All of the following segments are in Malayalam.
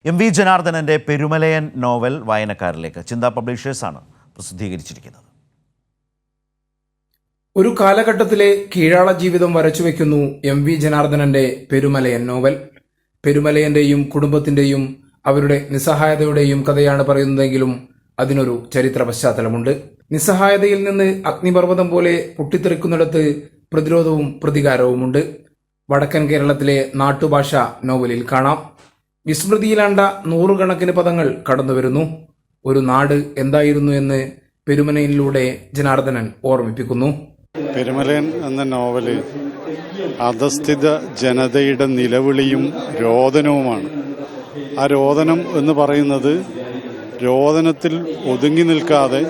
എം.വി. ജനാർദ്ദനന്റെ പെരുമലയൻ നോവൽ വായനക്കാരിലേക്ക് ചിന്താ പബ്ലിഷേഴ്സാണ് പ്രസിദ്ധീകരിച്ചിരിക്കുന്നത്. ഒരു കാലഘട്ടത്തിലെ കീഴാള ജീവിതം വരച്ചുവെക്കുന്നു എം.വി. ജനാർദ്ദനന്റെ പെരുമലയൻ നോവൽ. പെരുമലയന്റെയും കുടുംബത്തിന്റെയും അവരുടെ നിസ്സഹായതയുടെയും കഥയാണ് പറയുന്നതെങ്കിലും അതിനൊരു ചരിത്ര പശ്ചാത്തലമുണ്ട്. നിസ്സഹായതയിൽ നിന്ന് അഗ്നിപർവ്വതം പോലെ പൊട്ടിത്തെറിക്കുന്നിടത്ത് പ്രതിരോധവും പ്രതികാരവുമുണ്ട്. വടക്കൻ കേരളത്തിലെ നാട്ടുഭാഷ നോവലിൽ കാണാം. വിസ്മൃതിയിലാണ്ട നൂറുകണക്കിന് പദങ്ങൾ കടന്നുവരുന്നു. ഒരു നാട് എന്തായിരുന്നു എന്ന് പെരുമലയിലൂടെ ജനാർദ്ദനൻ ഓർമ്മിപ്പിക്കുന്നു. പെരുമലയൻ എന്ന നോവല് അധസ്ഥിത ജനതയുടെ നിലവിളിയും രോദനവുമാണ്. ആ രോദനം എന്ന് പറയുന്നത് രോദനത്തിൽ ഒതുങ്ങി നിൽക്കാതെ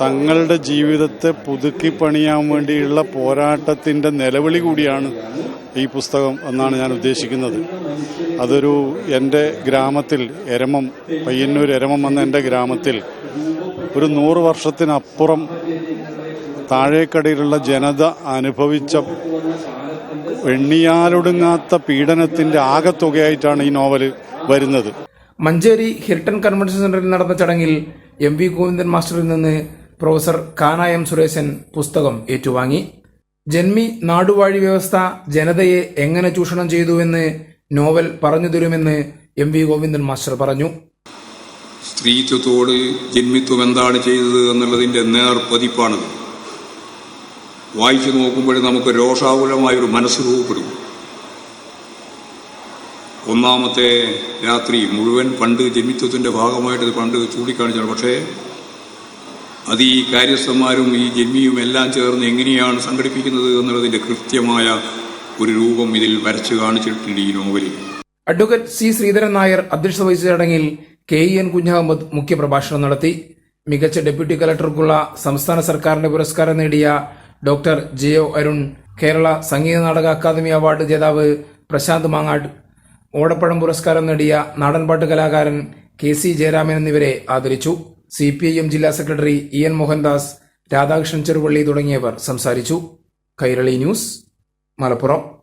തങ്ങളുടെ ജീവിതത്തെ പുതുക്കി പണിയാൻ വേണ്ടിയുള്ള പോരാട്ടത്തിന്റെ നിലവിളി കൂടിയാണ് ഈ പുസ്തകം എന്നാണ് ഞാൻ ഉദ്ദേശിക്കുന്നത്. അതൊരു എൻ്റെ ഗ്രാമത്തിൽ പയ്യന്നൂർ എരമം എന്ന എൻ്റെ ഗ്രാമത്തിൽ ഒരു 100 വർഷത്തിനപ്പുറം താഴേക്കടയിലുള്ള ജനത അനുഭവിച്ച എണ്ണിയാലൊടുങ്ങാത്ത പീഡനത്തിന്റെ ആകത്തുകയായിട്ടാണ് ഈ നോവല് വരുന്നത്. മഞ്ചേരി ഹിൽട്ടൺ കൺവെൻഷൻ സെന്ററിൽ നടന്ന ചടങ്ങിൽ എം.വി. ഗോവിന്ദൻ മാസ്റ്ററിൽ നിന്ന് പ്രൊഫസർ കാന എം. സുരേശൻ പുസ്തകം ഏറ്റുവാങ്ങി. ജന്മി നാടുവാഴി വ്യവസ്ഥ ജനതയെ എങ്ങനെ ചൂഷണം ചെയ്തുവെന്ന് നോവൽ പറഞ്ഞു തരുമെന്ന് എം.വി. ഗോവിന്ദൻ മാസ്റ്റർ പറഞ്ഞു. സ്ത്രീത്വത്തോട് ജന്മിത്വം എന്താണ് ചെയ്തത് എന്നുള്ളതിന്റെ നേർപതിപ്പാണത്. വായിച്ചു നോക്കുമ്പോഴേ നമുക്ക് രോഷാകുലമായൊരു മനസ്സ് രൂപപ്പെടും. ഒന്നാമത്തെ രാത്രി മുഴുവൻ പണ്ട് ജന്മിത്വത്തിന്റെ ഭാഗമായിട്ട് പണ്ട് ചൂണ്ടിക്കാണിച്ചാണ്. പക്ഷേ അത് ഈ കാര്യസ്ഥന്മാരും ഈ ജന്മിയും എല്ലാം ചേർന്ന് എങ്ങനെയാണ് സംഘടിപ്പിക്കുന്നത് എന്നുള്ളതിന്റെ കൃത്യമായ ഒരു രൂപം ഇതിൽ വരച്ചു കാണിച്ചിട്ടുണ്ട് ഈ നോവലിൽ. അഡ്വക്കേറ്റ് സി ശ്രീധരൻ നായർ അധ്യക്ഷത വഹിച്ച ചടങ്ങിൽ കെ.ഇ.എൻ. കുഞ്ഞഹമ്മദ് മുഖ്യപ്രഭാഷണം നടത്തി. മികച്ച ഡെപ്യൂട്ടി കലക്ടർക്കുള്ള സംസ്ഥാന സർക്കാരിന്റെ പുരസ്കാരം നേടിയ doctor ജെ.ഒ. Arun, Kerala Sangeetha Nataka academy award ജേതാവ് പ്രശാന്ത് മാങ്ങാട്, ഓടപ്പഴം പുരസ്കാരം നേടിയ നാടൻപാട്ട് കലാകാരൻ കെ.സി. ജയരാമൻ എന്നിവരെ ആദരിച്ചു. CPIM ജില്ലാ സെക്രട്ടറി ഇ.എൻ. മോഹൻദാസ്, രാധാകൃഷ്ണൻ ചെറുവള്ളി തുടങ്ങിയവർ സംസാരിച്ചു. കൈരളി ന്യൂസ്, മലപ്പുറം.